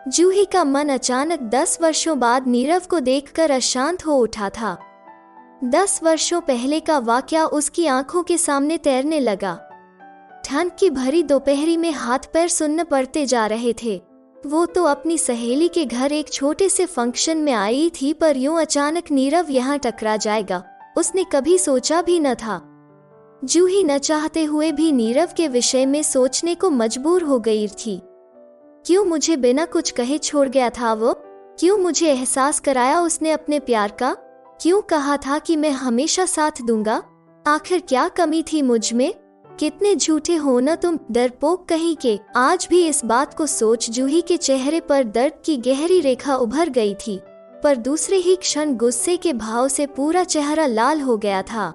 जूही का मन अचानक 10 वर्षों बाद नीरव को देखकर अशांत हो उठा था। 10 वर्षों पहले का वाकया उसकी आंखों के सामने तैरने लगा। ठंड की भरी दोपहरी में हाथ पैर सुन्न पड़ते जा रहे थे। वो तो अपनी सहेली के घर एक छोटे से फंक्शन में आई थी, पर यूं अचानक नीरव यहाँ टकरा जाएगा, उसने कभी सोचा भी न था। जूही न चाहते हुए भी नीरव के विषय में सोचने को मजबूर हो गई थी। क्यों मुझे बिना कुछ कहे छोड़ गया था वो? क्यों मुझे एहसास कराया उसने अपने प्यार का? क्यों कहा था कि मैं हमेशा साथ दूंगा? आखिर क्या कमी थी मुझ में? कितने झूठे हो न तुम, डरपोक कहीं के। आज भी इस बात को सोच जूही के चेहरे पर दर्द की गहरी रेखा उभर गई थी, पर दूसरे ही क्षण गुस्से के भाव से पूरा चेहरा लाल हो गया था।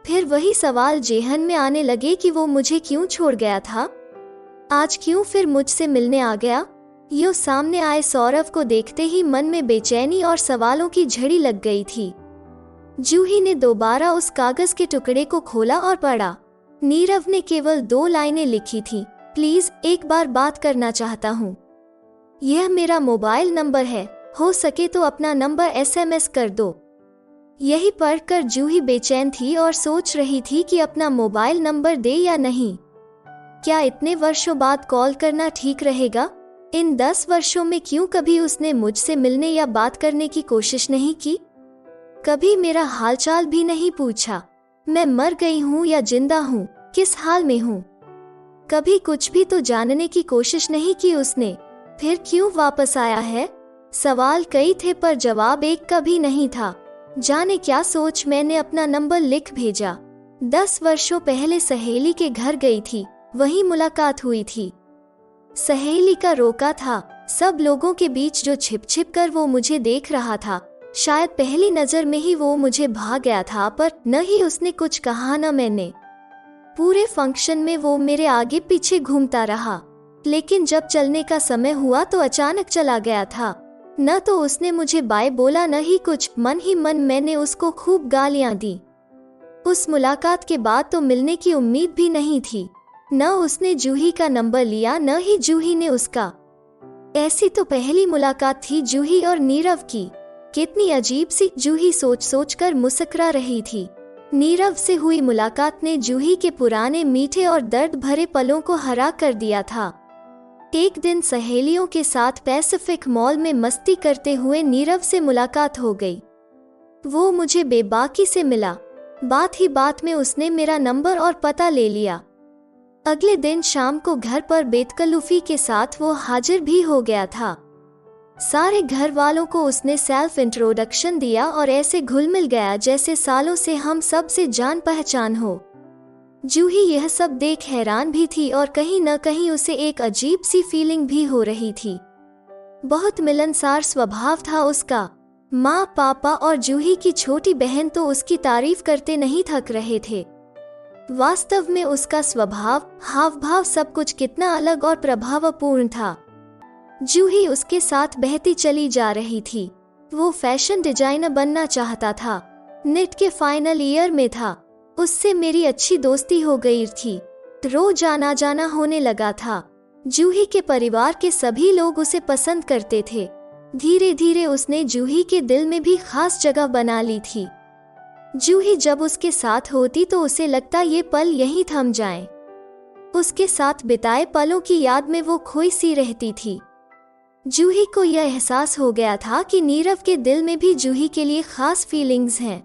फिर वही सवाल जेहन में आने लगे कि वो मुझे क्यों छोड़ गया था? आज क्यों फिर मुझसे मिलने आ गया? यूं सामने आए सौरव को देखते ही मन में बेचैनी और सवालों की झड़ी लग गई थी। जूही ने दोबारा उस कागज के टुकड़े को खोला और पढ़ा। नीरव ने केवल 2 लाइनें लिखी थी, प्लीज एक बार बात करना चाहता हूँ। यह मेरा मोबाइल नंबर है, हो सके तो अपना नंबर SMS कर दो। यही पढ़कर जूही बेचैन थी और सोच रही थी कि अपना मोबाइल नंबर दे या नहीं। क्या इतने वर्षों बाद कॉल करना ठीक रहेगा? इन 10 वर्षों में क्यों कभी उसने मुझसे मिलने या बात करने की कोशिश नहीं की? कभी मेरा हालचाल भी नहीं पूछा। मैं मर गई हूँ या जिंदा हूँ, किस हाल में हूँ? कभी कुछ भी तो जानने की कोशिश नहीं की उसने। फिर क्यों वापस आया है? सवाल कई थे पर जवाब एक का भी नहीं था। जाने क्या सोच मैंने अपना नंबर लिख भेजा। 10 वर्षों पहले सहेली के घर गई थी, वहीं मुलाकात हुई थी। सहेली का रोका था, सब लोगों के बीच जो छिप छिप कर वो मुझे देख रहा था। शायद पहली नजर में ही वो मुझे भाग गया था, पर न ही उसने कुछ कहा न मैंने। पूरे फंक्शन में वो मेरे आगे पीछे घूमता रहा, लेकिन जब चलने का समय हुआ तो अचानक चला गया था। न तो उसने मुझे बाय बोला न ही कुछ। मन ही मन मैंने उसको खूब गालियां दी। उस मुलाकात के बाद तो मिलने की उम्मीद भी नहीं थी। न उसने जूही का नंबर लिया, न ही जूही ने उसका। ऐसी तो पहली मुलाकात थी जूही और नीरव की। कितनी अजीब सी। जूही सोच सोच कर मुस्कुरा रही थी। नीरव से हुई मुलाकात ने जूही के पुराने मीठे और दर्द भरे पलों को हरा कर दिया था। एक दिन सहेलियों के साथ पैसिफिक मॉल में मस्ती करते हुए नीरव से मुलाकात हो गई। वो मुझे बेबाकी से मिला। बात ही बात में उसने मेरा नंबर और पता ले लिया। अगले दिन शाम को घर पर बेतकल्लुफी के साथ वो हाजिर भी हो गया था। सारे घर वालों को उसने सेल्फ इंट्रोडक्शन दिया और ऐसे घुल मिल गया जैसे सालों से हम सब से जान पहचान हो। जूही यह सब देख हैरान भी थी और कहीं न कहीं उसे एक अजीब सी फीलिंग भी हो रही थी। बहुत मिलनसार स्वभाव था उसका। माँ, पापा और जूही की छोटी बहन तो उसकी तारीफ करते नहीं थक रहे थे। वास्तव में उसका स्वभाव, हाव भाव सब कुछ कितना अलग और प्रभावपूर्ण था। जूही उसके साथ बहती चली जा रही थी। वो फैशन डिजाइनर बनना चाहता था। नेट के फाइनल ईयर में था। उससे मेरी अच्छी दोस्ती हो गई थी। रोज आना जाना होने लगा था। जूही के परिवार के सभी लोग उसे पसंद करते थे। धीरे धीरे उसने जूही के दिल में भी खास जगह बना ली थी। जूही जब उसके साथ होती तो उसे लगता ये पल यहीं थम जाएं। उसके साथ बिताए पलों की याद में वो खोई सी रहती थी। जूही को यह एहसास हो गया था कि नीरव के दिल में भी जूही के लिए खास फीलिंग्स हैं।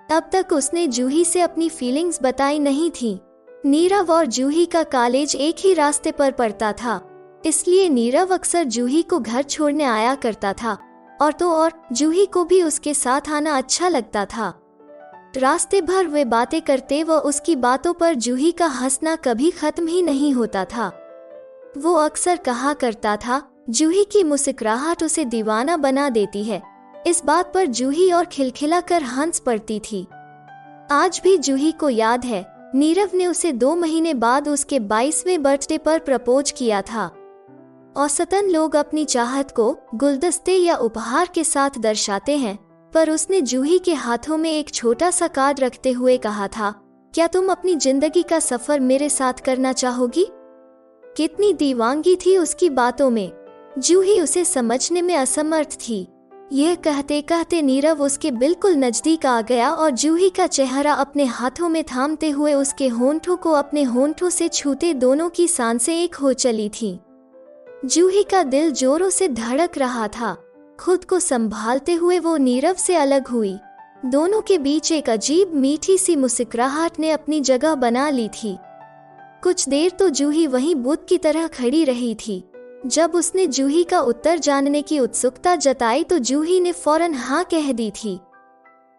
अब तक उसने जूही से अपनी फीलिंग्स बताई नहीं थी। नीरव और जूही का कॉलेज एक ही रास्ते पर पड़ता था, इसलिए नीरव अक्सर जूही को घर छोड़ने आया करता था। और जूही को भी उसके साथ आना अच्छा लगता था। रास्ते भर वे बातें करते व उसकी बातों पर जूही का हंसना कभी खत्म ही नहीं होता था। वो अक्सर कहा करता था, जूही की मुस्कुराहट उसे दीवाना बना देती है। इस बात पर जूही और खिलखिला कर हंस पड़ती थी। आज भी जूही को याद है, नीरव ने उसे 2 महीने बाद उसके 22वें बर्थडे पर प्रपोज किया था। औसतन लोग अपनी चाहत को गुलदस्ते या उपहार के साथ दर्शाते हैं, पर उसने जूही के हाथों में एक छोटा सा कार्ड रखते हुए कहा था, क्या तुम अपनी जिंदगी का सफर मेरे साथ करना चाहोगी? कितनी दीवानगी थी उसकी बातों में। जूही उसे समझने में असमर्थ थी। यह कहते कहते नीरव उसके बिल्कुल नजदीक आ गया और जूही का चेहरा अपने हाथों में थामते हुए उसके होंठों को अपने होंठों से छूते दोनों की सांसें एक हो चली थीं। जूही का दिल जोरों से धड़क रहा था। खुद को संभालते हुए वो नीरव से अलग हुई। दोनों के बीच एक अजीब मीठी सी मुस्कुराहट ने अपनी जगह बना ली थी। कुछ देर तो जूही वहीं बुत की तरह खड़ी रही थी। जब उसने जूही का उत्तर जानने की उत्सुकता जताई तो जूही ने फौरन हाँ कह दी थी।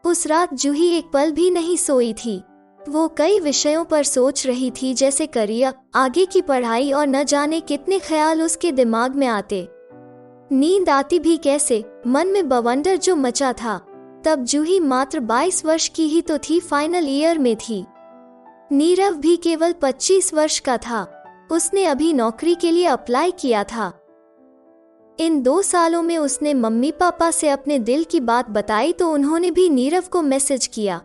उस रात जूही एक पल भी नहीं सोई थी। वो कई विषयों पर सोच रही थी, जैसे करियर, आगे की पढ़ाई और न जाने कितने ख्याल उसके दिमाग में आते। नींद आती भी कैसे, मन में बवंडर जो मचा था। तब जूही मात्र 22 वर्ष की ही तो थी, फाइनल ईयर में थी। नीरव भी केवल 25 वर्ष का था। उसने अभी नौकरी के लिए अप्लाई किया था। इन 2 सालों में उसने मम्मी पापा से अपने दिल की बात बताई तो उन्होंने भी नीरव को मैसेज किया,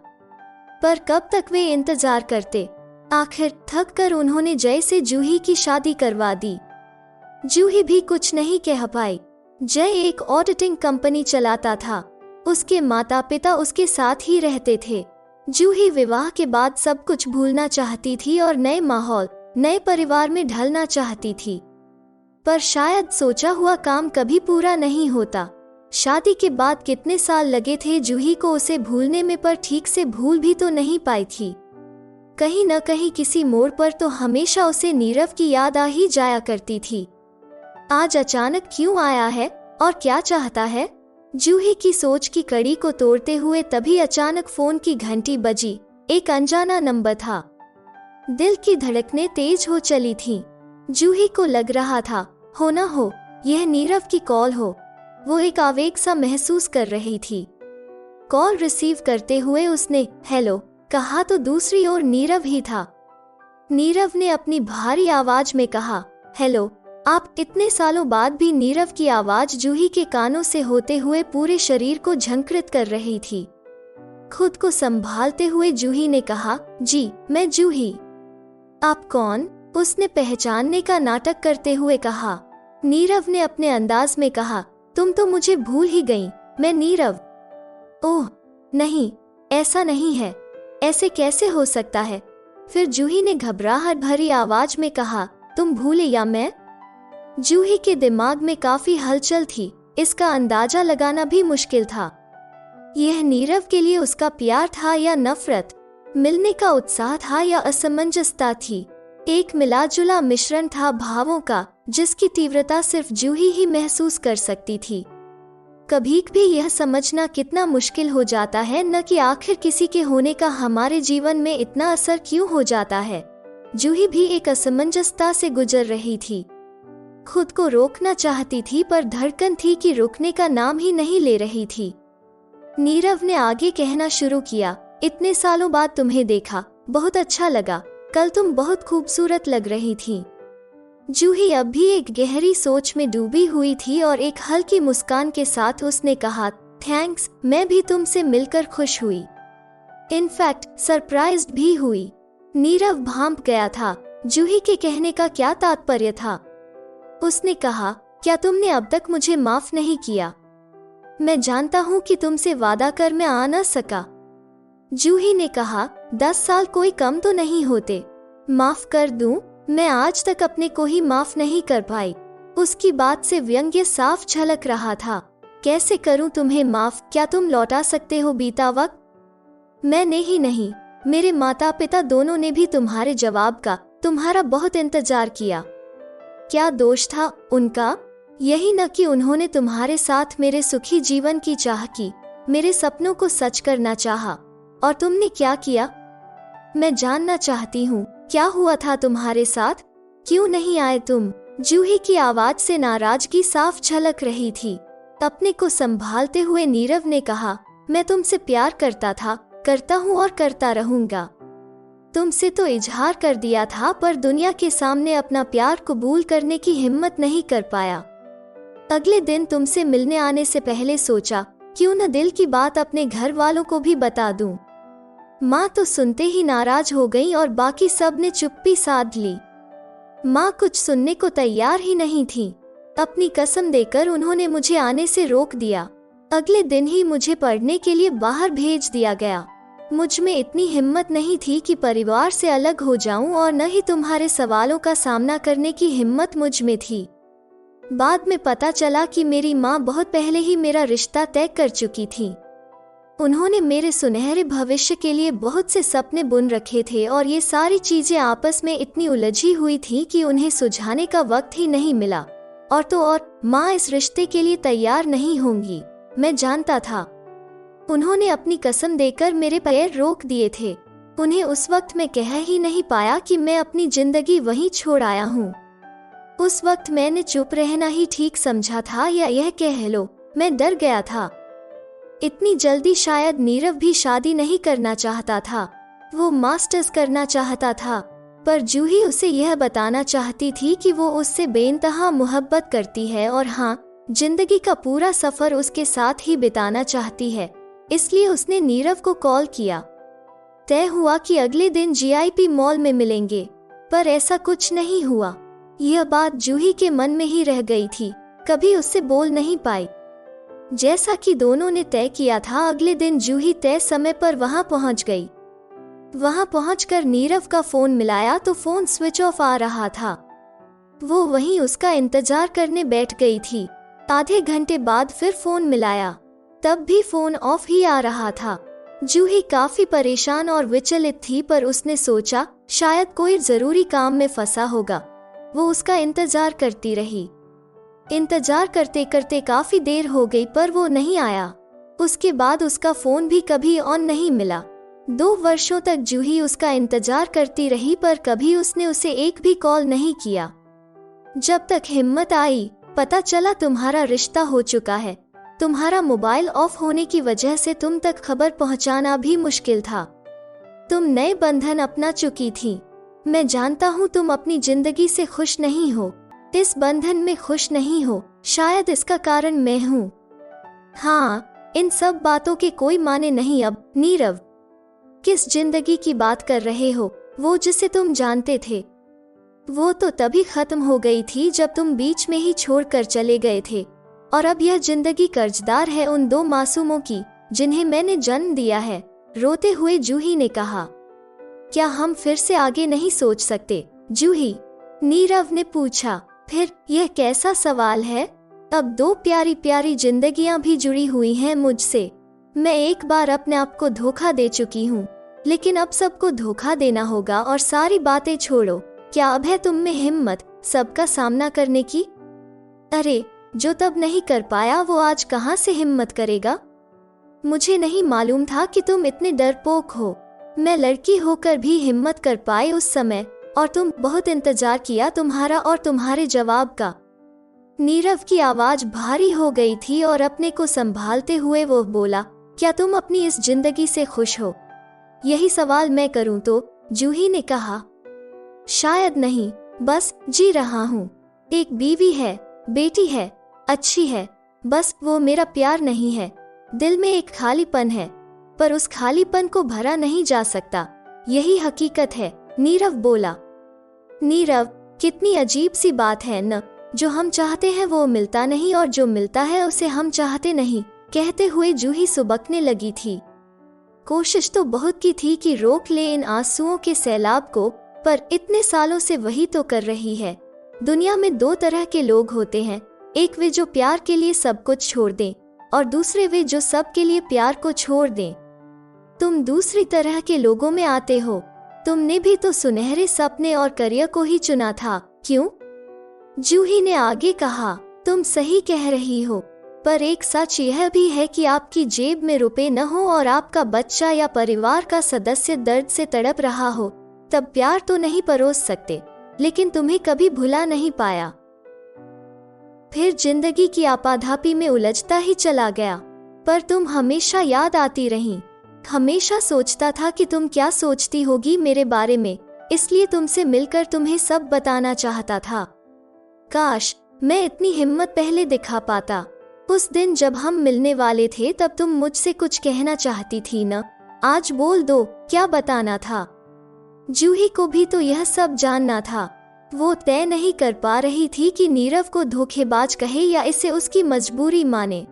पर कब तक वे इंतजार करते। आखिर थक कर उन्होंने जय से जूही की शादी करवा दी। जूही भी कुछ नहीं कह पाई। जय एक ऑडिटिंग कंपनी चलाता था। उसके माता पिता उसके साथ ही रहते थे। जूही विवाह के बाद सब कुछ भूलना चाहती थी और नए माहौल, नए परिवार में ढलना चाहती थी, पर शायद सोचा हुआ काम कभी पूरा नहीं होता। शादी के बाद कितने साल लगे थे जूही को उसे भूलने में, पर ठीक से भूल भी तो नहीं पाई थी। कहीं न कहीं किसी मोड़ पर तो हमेशा उसे नीरव की याद आ ही जाया करती थी। आज अचानक क्यों आया है और क्या चाहता है? जूही की सोच की कड़ी को तोड़ते हुए तभी अचानक फोन की घंटी बजी। एक अनजाना नंबर था। दिल की धड़कनें तेज हो चली थीं। जूही को लग रहा था, हो न हो यह नीरव की कॉल हो। वो एक आवेग सा महसूस कर रही थी। कॉल रिसीव करते हुए उसने हेलो कहा तो दूसरी ओर नीरव ही था। नीरव ने अपनी भारी आवाज में कहा, हेलो आप। इतने सालों बाद भी नीरव की आवाज जूही के कानों से होते हुए पूरे शरीर को झंकृत कर रही थी। खुद को संभालते हुए जूही ने कहा, जी मैं जूही। आप कौन? उसने पहचानने का नाटक करते हुए कहा। नीरव ने अपने अंदाज में कहा, तुम तो मुझे भूल ही गई, मैं नीरव। ओह नहीं, ऐसा नहीं है, ऐसे कैसे हो सकता है? फिर जूही ने घबराहट भरी आवाज में कहा, तुम भूले या मैं? जूही के दिमाग में काफी हलचल थी। इसका अंदाजा लगाना भी मुश्किल था। यह नीरव के लिए उसका प्यार था या नफरत? मिलने का उत्साह था या असमंजसता थी? एक मिला-जुला मिश्रण था भावों का, जिसकी तीव्रता सिर्फ जूही ही महसूस कर सकती थी। कभी भी यह समझना कितना मुश्किल हो जाता है न कि आखिर किसी के होने का हमारे जीवन में इतना असर क्यों हो जाता है। जूही भी एक असमंजसता से गुजर रही थी। खुद को रोकना चाहती थी, पर धड़कन थी कि रुकने का नाम ही नहीं ले रही थी। नीरव ने आगे कहना शुरू किया, इतने सालों बाद तुम्हें देखा, बहुत अच्छा लगा। कल तुम बहुत खूबसूरत लग रही थी। जूही अब भी एक गहरी सोच में डूबी हुई थी और एक हल्की मुस्कान के साथ उसने कहा, थैंक्स, मैं भी तुमसे मिलकर खुश हुई। इनफैक्ट सरप्राइज्ड भी हुई। नीरव भांप गया था। जूही के कहने का क्या तात्पर्य था? उसने कहा, क्या तुमने अब तक मुझे माफ नहीं किया? मैं जानता हूँ कि तुमसे वादा कर मैं आ न सका। जूही ने कहा, 10 साल कोई कम तो नहीं होते। माफ कर दूं? मैं आज तक अपने को ही माफ नहीं कर पाई। उसकी बात से व्यंग्य साफ झलक रहा था। कैसे करूं तुम्हें माफ? क्या तुम लौटा सकते हो बीता वक्त? मैंने ही नहीं, मेरे माता पिता दोनों ने भी तुम्हारे जवाब का, तुम्हारा बहुत इंतजार किया। क्या दोष था उनका? यही न कि उन्होंने तुम्हारे साथ मेरे सुखी जीवन की चाह की, मेरे सपनों को सच करना चाहा। और तुमने क्या किया? मैं जानना चाहती हूँ, क्या हुआ था तुम्हारे साथ? क्यों नहीं आए तुम? जूही की आवाज से नाराजगी साफ झलक रही थी। अपने को संभालते हुए नीरव ने कहा, मैं तुमसे प्यार करता था, करता हूँ और करता रहूंगा। तुमसे तो इजहार कर दिया था, पर दुनिया के सामने अपना प्यार कबूल करने की हिम्मत नहीं कर पाया। अगले दिन तुमसे मिलने आने से पहले सोचा, क्यों न दिल की बात अपने घर वालों को भी बता दूं। माँ तो सुनते ही नाराज हो गई और बाकी सब ने चुप्पी साध ली। माँ कुछ सुनने को तैयार ही नहीं थी। अपनी कसम देकर उन्होंने मुझे आने से रोक दिया। अगले दिन ही मुझे पढ़ने के लिए बाहर भेज दिया गया। मुझ में इतनी हिम्मत नहीं थी कि परिवार से अलग हो जाऊं और न ही तुम्हारे सवालों का सामना करने की हिम्मत मुझ में थी। बाद में पता चला कि मेरी माँ बहुत पहले ही मेरा रिश्ता तय कर चुकी थी। उन्होंने मेरे सुनहरे भविष्य के लिए बहुत से सपने बुन रखे थे और ये सारी चीजें आपस में इतनी उलझी हुई थी कि उन्हें सुलझाने का वक्त ही नहीं मिला। और तो और माँ इस रिश्ते के लिए तैयार नहीं होंगी, मैं जानता था। उन्होंने अपनी कसम देकर मेरे पैर रोक दिए थे। उन्हें उस वक्त मैं कह ही नहीं पाया कि मैं अपनी जिंदगी वहीं छोड़ आया हूँ। उस वक्त मैंने चुप रहना ही ठीक समझा था, या यह कह लो मैं डर गया था। इतनी जल्दी शायद नीरव भी शादी नहीं करना चाहता था। वो मास्टर्स करना चाहता था, पर जूही उसे यह बताना चाहती थी कि वो उससे बेइंतहा मोहब्बत करती है और हाँ, जिंदगी का पूरा सफर उसके साथ ही बिताना चाहती है। इसलिए उसने नीरव को कॉल किया। तय हुआ कि अगले दिन जीआईपी मॉल में मिलेंगे, पर ऐसा कुछ नहीं हुआ। यह बात जूही के मन में ही रह गई थी, कभी उससे बोल नहीं पाई। जैसा कि दोनों ने तय किया था, अगले दिन जूही तय समय पर वहां पहुंच गई। वहां पहुंचकर नीरव का फोन मिलाया तो फोन स्विच ऑफ आ रहा था। वो वहीं उसका इंतजार करने बैठ गई थी। आधे घंटे बाद फिर फोन मिलाया, तब भी फोन ऑफ ही आ रहा था। जूही काफी परेशान और विचलित थी, पर उसने सोचा शायद कोई जरूरी काम में फंसा होगा। वो उसका इंतजार करती रही। इंतजार करते करते काफी देर हो गई, पर वो नहीं आया। उसके बाद उसका फोन भी कभी ऑन नहीं मिला। 2 वर्षों तक जूही उसका इंतजार करती रही, पर कभी उसने उसे एक भी कॉल नहीं किया। जब तक हिम्मत आई, पता चला तुम्हारा रिश्ता हो चुका है। तुम्हारा मोबाइल ऑफ होने की वजह से तुम तक खबर पहुंचाना भी मुश्किल था। तुम नए बंधन अपना चुकी थी। मैं जानता हूँ तुम अपनी जिंदगी से खुश नहीं हो, इस बंधन में खुश नहीं हो। शायद इसका कारण मैं हूँ। हाँ, इन सब बातों के कोई माने नहीं अब। नीरव, किस जिंदगी की बात कर रहे हो? वो जिसे तुम जानते थे, वो तो तभी खत्म हो गई थी जब तुम बीच में ही छोड़कर चले गए थे। और अब यह जिंदगी कर्जदार है उन 2 मासूमों की जिन्हें मैंने जन्म दिया है। रोते हुए जूही ने कहा। क्या हम फिर से आगे नहीं सोच सकते जूही? नीरव ने पूछा। फिर यह कैसा सवाल है? अब 2 प्यारी प्यारी जिंदगियां भी जुड़ी हुई हैं मुझसे। मैं एक बार अपने आप को धोखा दे चुकी हूँ, लेकिन अब सबको धोखा देना होगा। और सारी बातें छोड़ो, क्या अब है तुम में हिम्मत सबका सामना करने की? अरे, जो तब नहीं कर पाया वो आज कहाँ से हिम्मत करेगा? मुझे नहीं मालूम था कि तुम इतने डरपोक हो। मैं लड़की होकर भी हिम्मत कर पाई उस समय, और तुम बहुत इंतजार किया तुम्हारा और तुम्हारे जवाब का। नीरव की आवाज भारी हो गई थी और अपने को संभालते हुए वो बोला, क्या तुम अपनी इस जिंदगी से खुश हो? यही सवाल मैं करूं तो? जूही ने कहा। शायद नहीं, बस जी रहा हूँ। एक बीवी है, बेटी है, अच्छी है, बस वो मेरा प्यार नहीं है। दिल में एक खालीपन है, पर उस खालीपन को भरा नहीं जा सकता। यही हकीकत है, नीरव बोला। नीरव, कितनी अजीब सी बात है न, जो हम चाहते हैं वो मिलता नहीं और जो मिलता है उसे हम चाहते नहीं। कहते हुए जूही सुबकने लगी थी। कोशिश तो बहुत की थी कि रोक ले इन आंसुओं के सैलाब को, पर इतने सालों से वही तो कर रही है। दुनिया में 2 तरह के लोग होते हैं, एक वे जो प्यार के लिए सब कुछ छोड़ दें, और दूसरे वे जो सब के लिए प्यार को छोड़ दें। तुम दूसरी तरह के लोगों में आते हो। तुमने भी तो सुनहरे सपने और करियर को ही चुना था, क्यों? जूही ने आगे कहा। तुम सही कह रही हो, पर एक सच यह भी है कि आपकी जेब में रुपए न हो और आपका बच्चा या परिवार का सदस्य दर्द से तड़प रहा हो, तब प्यार तो नहीं परोस सकते, लेकिन तुम्हें कभी भुला नहीं पाया। फिर जिंदगी की आपाधापी में उलझता ही चला गया, पर तुम हमेशा याद आती रही। हमेशा सोचता था कि तुम क्या सोचती होगी मेरे बारे में, इसलिए तुमसे मिलकर तुम्हें सब बताना चाहता था। काश मैं इतनी हिम्मत पहले दिखा पाता। उस दिन जब हम मिलने वाले थे तब तुम मुझसे कुछ कहना चाहती थी न? आज बोल दो, क्या बताना था? जूही को भी तो यह सब जानना था। वो तय नहीं कर पा रही थी कि नीरव को धोखेबाज कहे या इसे उसकी मजबूरी माने।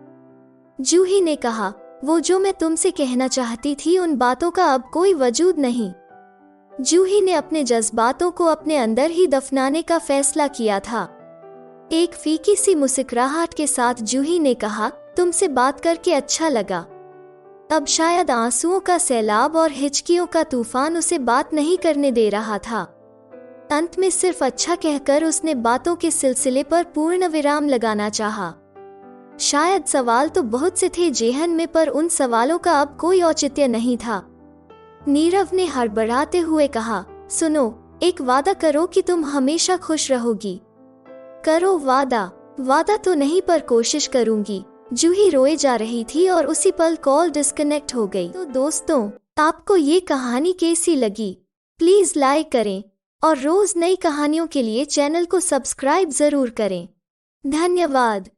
जूही ने कहा, वो जो मैं तुमसे कहना चाहती थी उन बातों का अब कोई वजूद नहीं। जूही ने अपने जज्बातों को अपने अंदर ही दफनाने का फैसला किया था। एक फीकी सी मुस्कुराहट के साथ जूही ने कहा, तुमसे बात करके अच्छा लगा। अब शायद आंसुओं का सैलाब और हिचकियों का तूफान उसे बात नहीं करने दे रहा था। अंत में सिर्फ अच्छा कहकर उसने बातों के सिलसिले पर पूर्ण विराम लगाना चाहा। शायद सवाल तो बहुत से थे जेहन में, पर उन सवालों का अब कोई औचित्य नहीं था। नीरव ने हड़बड़ाते हुए कहा, सुनो, एक वादा करो कि तुम हमेशा खुश रहोगी। करो वादा। वादा तो नहीं पर कोशिश करूंगी। जूही रोए जा रही थी और उसी पल कॉल डिस्कनेक्ट हो गई। तो दोस्तों, आपको ये कहानी कैसी लगी? प्लीज लाइक करें और रोज नई कहानियों के लिए चैनल को सब्सक्राइब जरूर करें। धन्यवाद।